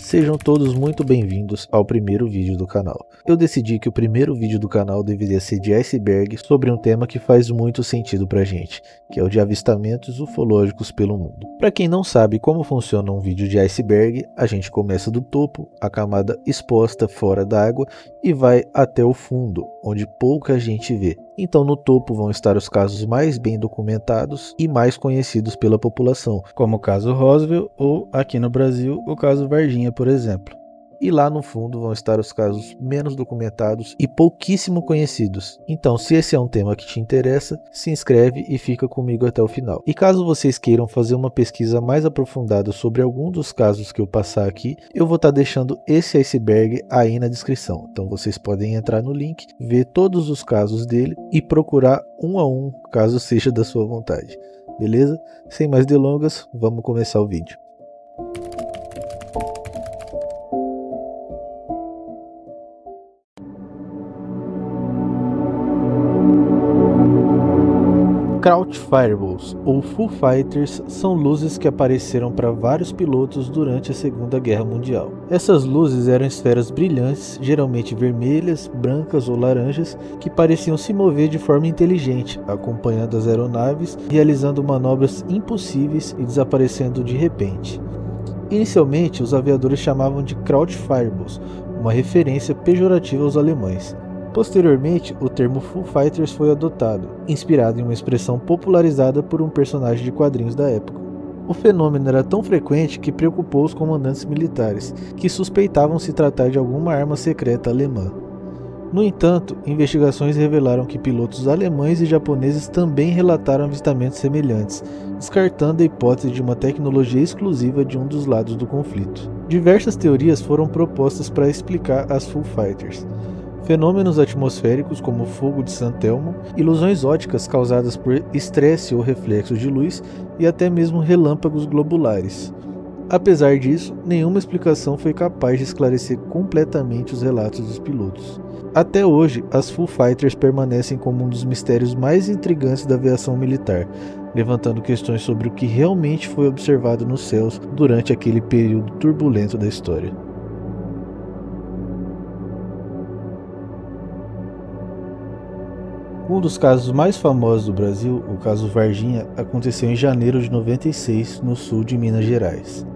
Sejam todos muito bem-vindos ao primeiro vídeo do canal. Eu decidi que o primeiro vídeo do canal deveria ser de iceberg sobre um tema que faz muito sentido pra gente, que é o de avistamentos ufológicos pelo mundo. Para quem não sabe como funciona um vídeo de iceberg, a gente começa do topo, a camada exposta fora da água, e vai até o fundo, onde pouca gente vê. Então no topo vão estar os casos mais bem documentados e mais conhecidos pela população, como o caso Roswell ou, aqui no Brasil, o caso Varginha, por exemplo. E lá no fundo vão estar os casos menos documentados e pouquíssimo conhecidos. Então, se esse é um tema que te interessa, se inscreve e fica comigo até o final. E caso vocês queiram fazer uma pesquisa mais aprofundada sobre algum dos casos que eu passar aqui, eu vou estar deixando esse iceberg aí na descrição. Então vocês podem entrar no link, ver todos os casos dele e procurar um a um, caso seja da sua vontade. Beleza? Sem mais delongas, vamos começar o vídeo. Kraut Fireballs, ou Foo Fighters, são luzes que apareceram para vários pilotos durante a Segunda Guerra Mundial. Essas luzes eram esferas brilhantes, geralmente vermelhas, brancas ou laranjas, que pareciam se mover de forma inteligente, acompanhando as aeronaves, realizando manobras impossíveis e desaparecendo de repente. Inicialmente, os aviadores chamavam de Kraut Fireballs, uma referência pejorativa aos alemães. Posteriormente, o termo Foo Fighters foi adotado, inspirado em uma expressão popularizada por um personagem de quadrinhos da época. O fenômeno era tão frequente que preocupou os comandantes militares, que suspeitavam se tratar de alguma arma secreta alemã. No entanto, investigações revelaram que pilotos alemães e japoneses também relataram avistamentos semelhantes, descartando a hipótese de uma tecnologia exclusiva de um dos lados do conflito. Diversas teorias foram propostas para explicar as Foo Fighters. Fenômenos atmosféricos como o fogo de San Telmo, ilusões ópticas causadas por estresse ou reflexos de luz e até mesmo relâmpagos globulares. Apesar disso, nenhuma explicação foi capaz de esclarecer completamente os relatos dos pilotos. Até hoje, as Foo Fighters permanecem como um dos mistérios mais intrigantes da aviação militar, levantando questões sobre o que realmente foi observado nos céus durante aquele período turbulento da história. Um dos casos mais famosos do Brasil, o caso Varginha, aconteceu em janeiro de 96, no sul de Minas Gerais.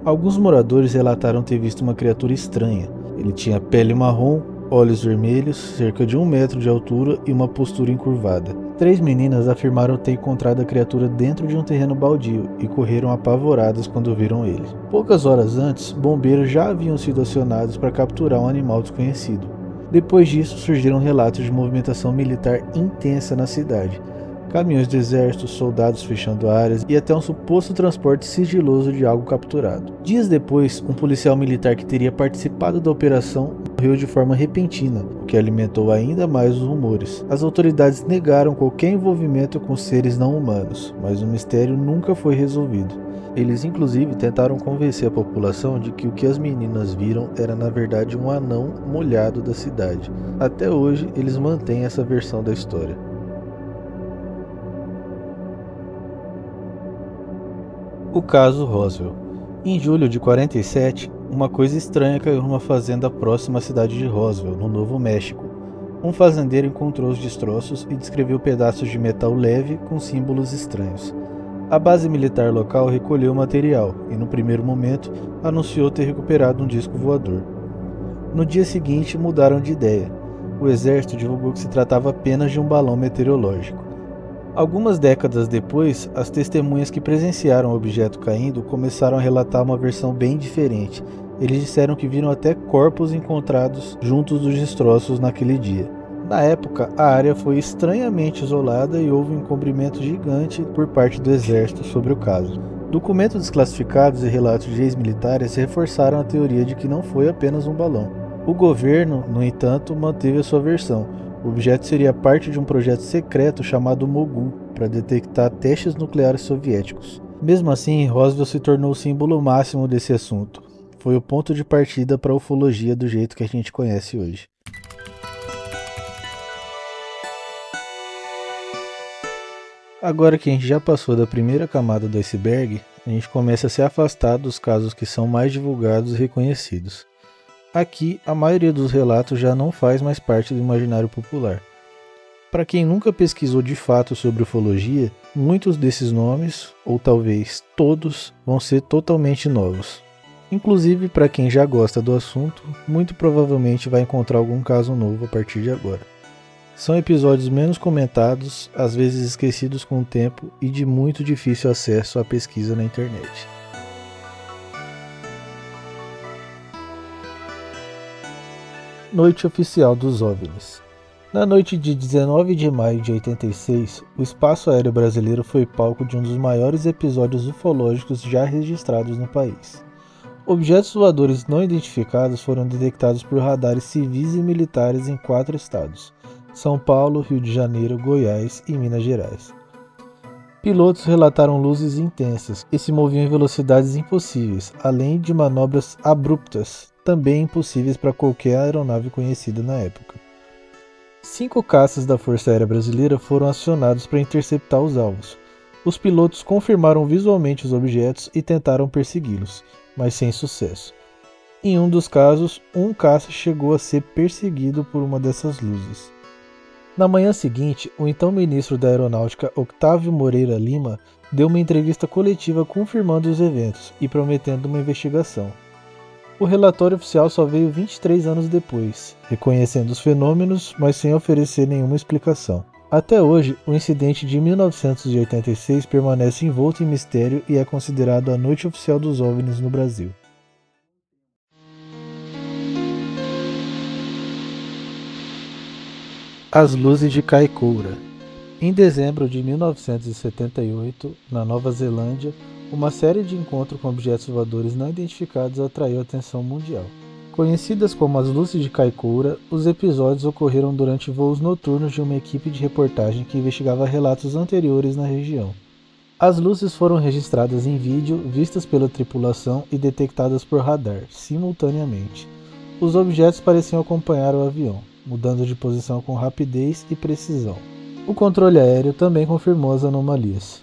Alguns moradores relataram ter visto uma criatura estranha. Ele tinha pele marrom, olhos vermelhos, cerca de 1 metro de altura e uma postura encurvada. 3 meninas afirmaram ter encontrado a criatura dentro de um terreno baldio e correram apavoradas quando viram ele. Poucas horas antes, bombeiros já haviam sido acionados para capturar um animal desconhecido. Depois disso, surgiram relatos de movimentação militar intensa na cidade. Caminhões do exército, soldados fechando áreas e até um suposto transporte sigiloso de algo capturado. Dias depois, um policial militar que teria participado da operação morreu de forma repentina, o que alimentou ainda mais os rumores. As autoridades negaram qualquer envolvimento com seres não humanos, mas o mistério nunca foi resolvido. Eles inclusive tentaram convencer a população de que o que as meninas viram era na verdade um anão molhado da cidade. Até hoje eles mantêm essa versão da história. O caso Roswell. Em julho de 47, uma coisa estranha caiu numa fazenda próxima à cidade de Roswell, no Novo México. Um fazendeiro encontrou os destroços e descreveu pedaços de metal leve com símbolos estranhos. A base militar local recolheu o material e, no primeiro momento, anunciou ter recuperado um disco voador. No dia seguinte, mudaram de ideia. O exército divulgou que se tratava apenas de um balão meteorológico. Algumas décadas depois, as testemunhas que presenciaram o objeto caindo começaram a relatar uma versão bem diferente. Eles disseram que viram até corpos encontrados juntos dos destroços naquele dia. Na época, a área foi estranhamente isolada e houve um encobrimento gigante por parte do exército sobre o caso. Documentos desclassificados e relatos de ex-militares reforçaram a teoria de que não foi apenas um balão. O governo, no entanto, manteve a sua versão. O objeto seria parte de um projeto secreto chamado Mogul, para detectar testes nucleares soviéticos. Mesmo assim, Roswell se tornou o símbolo máximo desse assunto. Foi o ponto de partida para a ufologia do jeito que a gente conhece hoje. Agora que a gente já passou da primeira camada do iceberg, a gente começa a se afastar dos casos que são mais divulgados e reconhecidos. Aqui, a maioria dos relatos já não faz mais parte do imaginário popular. Para quem nunca pesquisou de fato sobre ufologia, muitos desses nomes, ou talvez todos, vão ser totalmente novos. Inclusive, para quem já gosta do assunto, muito provavelmente vai encontrar algum caso novo a partir de agora. São episódios menos comentados, às vezes esquecidos com o tempo e de muito difícil acesso à pesquisa na internet. Noite Oficial dos OVNIs. Na noite de 19 de maio de 86, o espaço aéreo brasileiro foi palco de um dos maiores episódios ufológicos já registrados no país. Objetos voadores não identificados foram detectados por radares civis e militares em 4 estados: São Paulo, Rio de Janeiro, Goiás e Minas Gerais. Pilotos relataram luzes intensas e se moviam em velocidades impossíveis, além de manobras abruptas, também impossíveis para qualquer aeronave conhecida na época. 5 caças da Força Aérea Brasileira foram acionados para interceptar os alvos. Os pilotos confirmaram visualmente os objetos e tentaram persegui-los, mas sem sucesso. Em um dos casos, um caça chegou a ser perseguido por uma dessas luzes. Na manhã seguinte, o então ministro da Aeronáutica, Octávio Moreira Lima, deu uma entrevista coletiva confirmando os eventos e prometendo uma investigação. O relatório oficial só veio 23 anos depois, reconhecendo os fenômenos, mas sem oferecer nenhuma explicação. Até hoje, o incidente de 1986 permanece envolto em mistério e é considerado a noite oficial dos OVNIs no Brasil. As luzes de Kaikoura. Em dezembro de 1978, na Nova Zelândia, uma série de encontros com objetos voadores não identificados atraiu a atenção mundial. Conhecidas como as luzes de Kaikoura, os episódios ocorreram durante voos noturnos de uma equipe de reportagem que investigava relatos anteriores na região. As luzes foram registradas em vídeo, vistas pela tripulação e detectadas por radar, simultaneamente. Os objetos pareciam acompanhar o avião, mudando de posição com rapidez e precisão. O controle aéreo também confirmou as anomalias.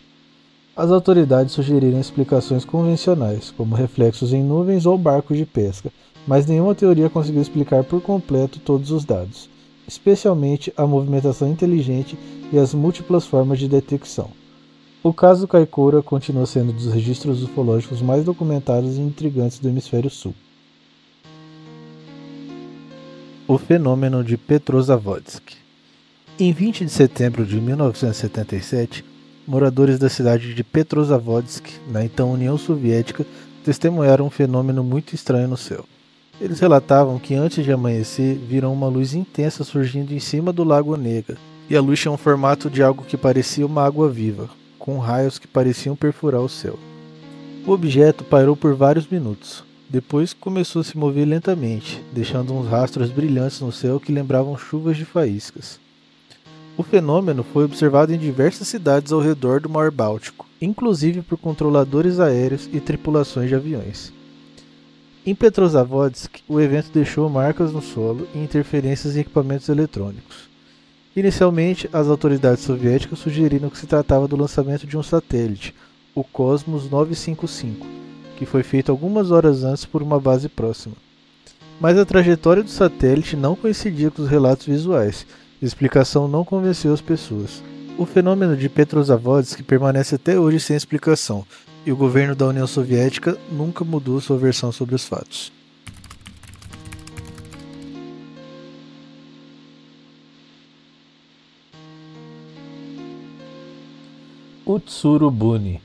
As autoridades sugeriram explicações convencionais, como reflexos em nuvens ou barcos de pesca, mas nenhuma teoria conseguiu explicar por completo todos os dados, especialmente a movimentação inteligente e as múltiplas formas de detecção. O caso Kaikoura continua sendo um dos registros ufológicos mais documentados e intrigantes do Hemisfério Sul. O fenômeno de Petrozavodsk. Em 20 de setembro de 1977, moradores da cidade de Petrozavodsk, na então União Soviética, testemunharam um fenômeno muito estranho no céu. Eles relatavam que antes de amanhecer, viram uma luz intensa surgindo em cima do Lago Nega, e a luz tinha um formato de algo que parecia uma água viva, com raios que pareciam perfurar o céu. O objeto pairou por vários minutos. Depois começou a se mover lentamente, deixando uns rastros brilhantes no céu que lembravam chuvas de faíscas. O fenômeno foi observado em diversas cidades ao redor do Mar Báltico, inclusive por controladores aéreos e tripulações de aviões. Em Petrozavodsk, o evento deixou marcas no solo e interferências em equipamentos eletrônicos. Inicialmente, as autoridades soviéticas sugeriram que se tratava do lançamento de um satélite, o Cosmos 955, que foi feito algumas horas antes por uma base próxima. Mas a trajetória do satélite não coincidia com os relatos visuais, e a explicação não convenceu as pessoas. O fenômeno de Petrozavodsk permanece até hoje sem explicação, e o governo da União Soviética nunca mudou sua versão sobre os fatos. Utsurubuni.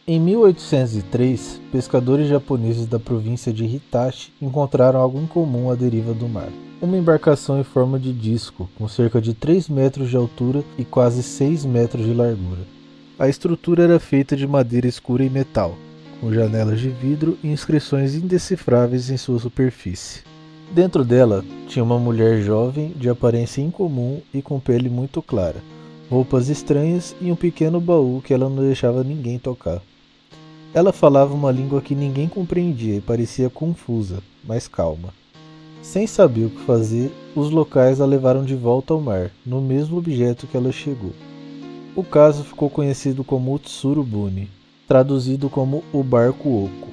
Em 1803, pescadores japoneses da província de Hitachi encontraram algo incomum à deriva do mar. Uma embarcação em forma de disco, com cerca de 3 metros de altura e quase 6 metros de largura. A estrutura era feita de madeira escura e metal, com janelas de vidro e inscrições indecifráveis em sua superfície. Dentro dela tinha uma mulher jovem, de aparência incomum e com pele muito clara, roupas estranhas e um pequeno baú que ela não deixava ninguém tocar. Ela falava uma língua que ninguém compreendia e parecia confusa, mas calma. Sem saber o que fazer, os locais a levaram de volta ao mar, no mesmo objeto que ela chegou. O caso ficou conhecido como Utsurubuni. traduzido como o Barco Oco.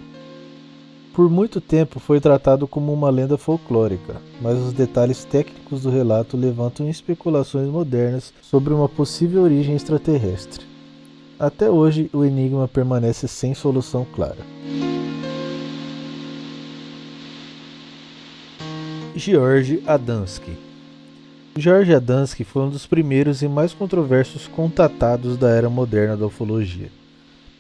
Por muito tempo foi tratado como uma lenda folclórica, mas os detalhes técnicos do relato levantam especulações modernas sobre uma possível origem extraterrestre. Até hoje, o enigma permanece sem solução clara. George Adamski. George Adamski foi um dos primeiros e mais controversos contatados da era moderna da ufologia.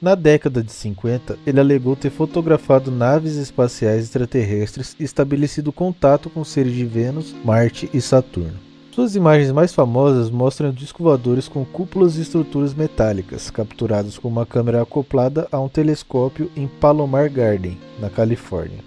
Na década de 50, ele alegou ter fotografado naves espaciais extraterrestres e estabelecido contato com seres de Vênus, Marte e Saturno. Suas imagens mais famosas mostram discos voadores com cúpulas e estruturas metálicas, capturados com uma câmera acoplada a um telescópio em Palomar Garden, na Califórnia.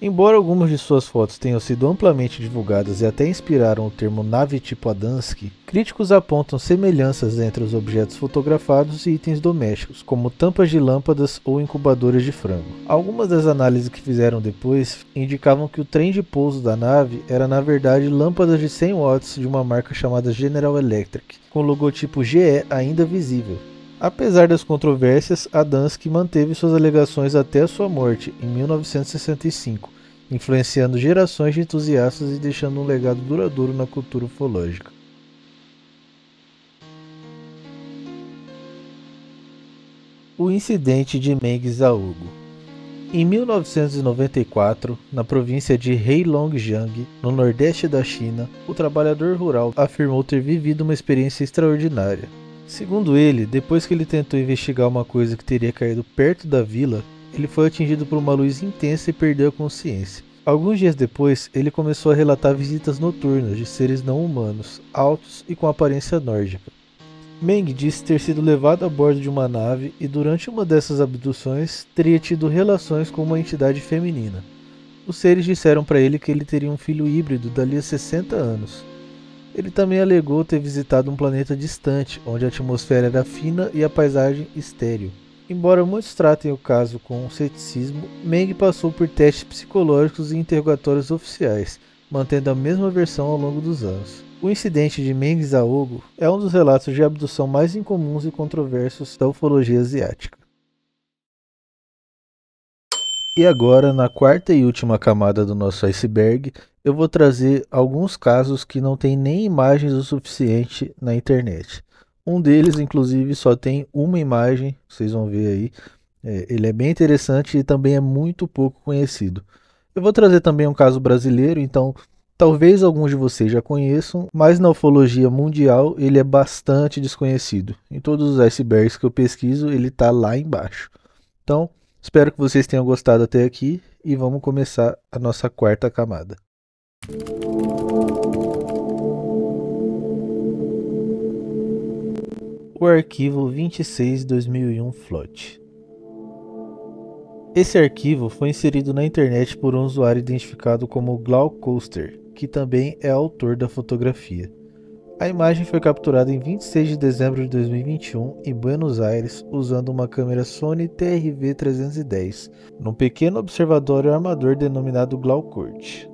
Embora algumas de suas fotos tenham sido amplamente divulgadas e até inspiraram o termo nave tipo Adamski, críticos apontam semelhanças entre os objetos fotografados e itens domésticos, como tampas de lâmpadas ou incubadores de frango. Algumas das análises que fizeram depois indicavam que o trem de pouso da nave era na verdade lâmpadas de 100 watts de uma marca chamada General Electric, com o logotipo GE ainda visível. Apesar das controvérsias, Adamski manteve suas alegações até a sua morte, em 1965, influenciando gerações de entusiastas e deixando um legado duradouro na cultura ufológica. O incidente de Meng Zaogo. Em 1994, na província de Heilongjiang, no nordeste da China, o trabalhador rural afirmou ter vivido uma experiência extraordinária. Segundo ele, depois que ele tentou investigar uma coisa que teria caído perto da vila, ele foi atingido por uma luz intensa e perdeu a consciência. Alguns dias depois, ele começou a relatar visitas noturnas de seres não humanos, altos e com aparência nórdica. Meng disse ter sido levado a bordo de uma nave e durante uma dessas abduções teria tido relações com uma entidade feminina. Os seres disseram para ele que ele teria um filho híbrido dali a 60 anos. Ele também alegou ter visitado um planeta distante, onde a atmosfera era fina e a paisagem estéril. Embora muitos tratem o caso com ceticismo, Meng passou por testes psicológicos e interrogatórios oficiais, mantendo a mesma versão ao longo dos anos. O incidente de Meng Zaogo é um dos relatos de abdução mais incomuns e controversos da ufologia asiática. E agora, na quarta e última camada do nosso iceberg, eu vou trazer alguns casos que não tem nem imagens o suficiente na internet. Um deles, inclusive, só tem uma imagem, vocês vão ver aí. Ele é bem interessante e também é muito pouco conhecido. Eu vou trazer também um caso brasileiro, então talvez alguns de vocês já conheçam, mas na ufologia mundial ele é bastante desconhecido. Em todos os icebergs que eu pesquiso, ele está lá embaixo. Então, espero que vocês tenham gostado até aqui e vamos começar a nossa quarta camada. O arquivo 26/2001 Float. Esse arquivo foi inserido na internet por um usuário identificado como Glaucoaster, que também é autor da fotografia. A imagem foi capturada em 26 de dezembro de 2021 em Buenos Aires usando uma câmera Sony TRV-310, num pequeno observatório armador denominado Glaucourt.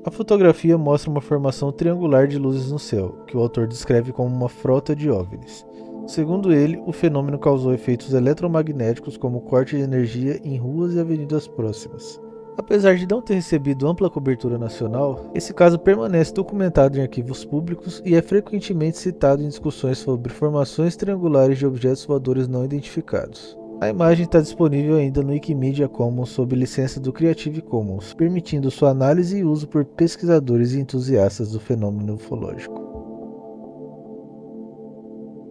A fotografia mostra uma formação triangular de luzes no céu, que o autor descreve como uma frota de OVNIs. Segundo ele, o fenômeno causou efeitos eletromagnéticos como corte de energia em ruas e avenidas próximas. Apesar de não ter recebido ampla cobertura nacional, esse caso permanece documentado em arquivos públicos e é frequentemente citado em discussões sobre formações triangulares de objetos voadores não identificados. A imagem está disponível ainda no Wikimedia Commons sob licença do Creative Commons, permitindo sua análise e uso por pesquisadores e entusiastas do fenômeno ufológico.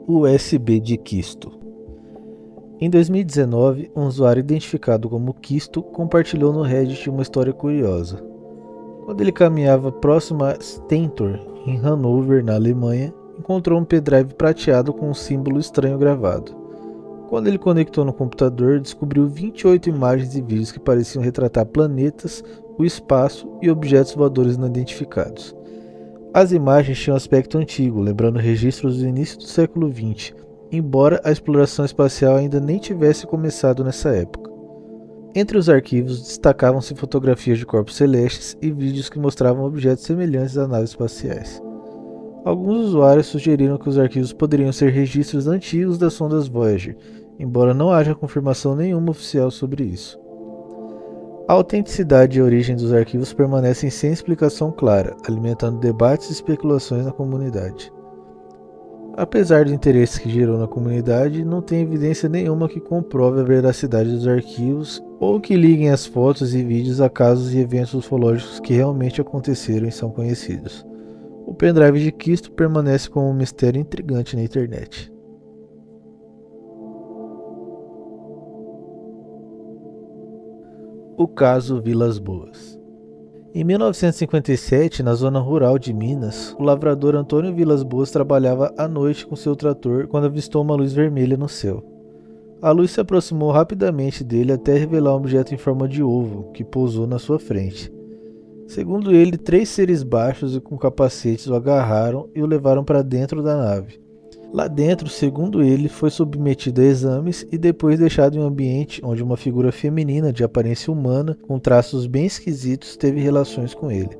USB de Quisto. Em 2019, um usuário identificado como Quisto compartilhou no Reddit uma história curiosa. Quando ele caminhava próximo a Stentor, em Hannover, na Alemanha, encontrou um pendrive prateado com um símbolo estranho gravado. Quando ele conectou no computador, descobriu 28 imagens e vídeos que pareciam retratar planetas, o espaço e objetos voadores não identificados. As imagens tinham aspecto antigo, lembrando registros do início do século XX, embora a exploração espacial ainda nem tivesse começado nessa época. Entre os arquivos destacavam-se fotografias de corpos celestes e vídeos que mostravam objetos semelhantes a naves espaciais. Alguns usuários sugeriram que os arquivos poderiam ser registros antigos das sondas Voyager, embora não haja confirmação nenhuma oficial sobre isso. A autenticidade e a origem dos arquivos permanecem sem explicação clara, alimentando debates e especulações na comunidade. Apesar do interesse que gerou na comunidade, não tem evidência nenhuma que comprove a veracidade dos arquivos ou que liguem as fotos e vídeos a casos e eventos ufológicos que realmente aconteceram e são conhecidos. O pendrive de Kisto permanece como um mistério intrigante na internet. O caso Vilas Boas. Em 1957, na zona rural de Minas, o lavrador Antônio Vilas Boas trabalhava à noite com seu trator quando avistou uma luz vermelha no céu. A luz se aproximou rapidamente dele até revelar um objeto em forma de ovo, que pousou na sua frente. Segundo ele, 3 seres baixos e com capacetes o agarraram e o levaram para dentro da nave. Lá dentro, segundo ele, foi submetido a exames e depois deixado em um ambiente onde uma figura feminina de aparência humana, com traços bem esquisitos, teve relações com ele.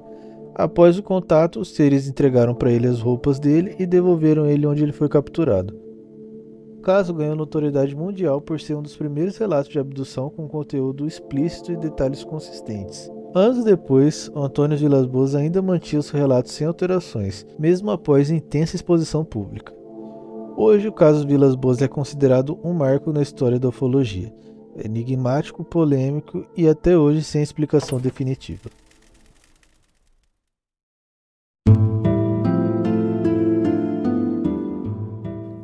Após o contato, os seres entregaram para ele as roupas dele e devolveram ele onde ele foi capturado. O caso ganhou notoriedade mundial por ser um dos primeiros relatos de abdução com conteúdo explícito e detalhes consistentes. Anos depois, o Antônio Vilas Boas ainda mantinha os relatos sem alterações, mesmo após intensa exposição pública. Hoje, o caso Vilas Boas é considerado um marco na história da ufologia. É enigmático, polêmico e até hoje sem explicação definitiva.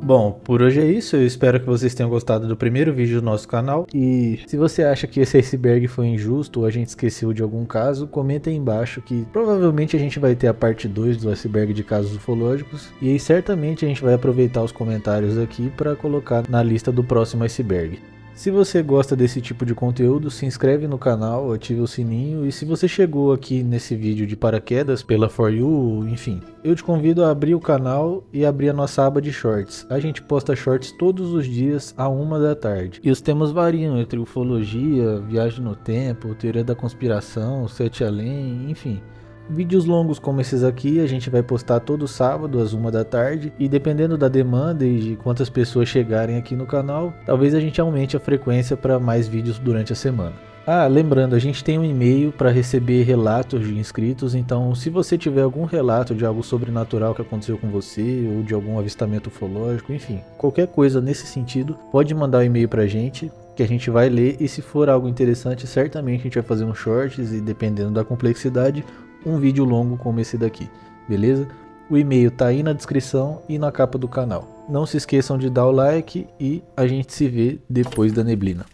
Bom, por hoje é isso. Eu espero que vocês tenham gostado do primeiro vídeo do nosso canal. E se você acha que esse iceberg foi injusto ou a gente esqueceu de algum caso, comenta aí embaixo que provavelmente a gente vai ter a parte 2 do iceberg de casos ufológicos. E aí certamente a gente vai aproveitar os comentários aqui para colocar na lista do próximo iceberg. Se você gosta desse tipo de conteúdo, se inscreve no canal, ative o sininho e se você chegou aqui nesse vídeo de paraquedas pela For You, enfim, eu te convido a abrir o canal e abrir a nossa aba de shorts. A gente posta shorts todos os dias à 1 da tarde. E os temas variam entre ufologia, viagem no tempo, teoria da conspiração, sete além, enfim. Vídeos longos como esses aqui a gente vai postar todo sábado às 1 da tarde e dependendo da demanda e de quantas pessoas chegarem aqui no canal, talvez a gente aumente a frequência para mais vídeos durante a semana. Ah, lembrando, a gente tem um e-mail para receber relatos de inscritos, então se você tiver algum relato de algo sobrenatural que aconteceu com você ou de algum avistamento ufológico, enfim, qualquer coisa nesse sentido, pode mandar um e-mail para a gente que a gente vai ler e se for algo interessante, certamente a gente vai fazer um shorts e dependendo da complexidade, um vídeo longo como esse daqui, beleza? O e-mail tá aí na descrição e na capa do canal. Não se esqueçam de dar o like e a gente se vê depois da neblina.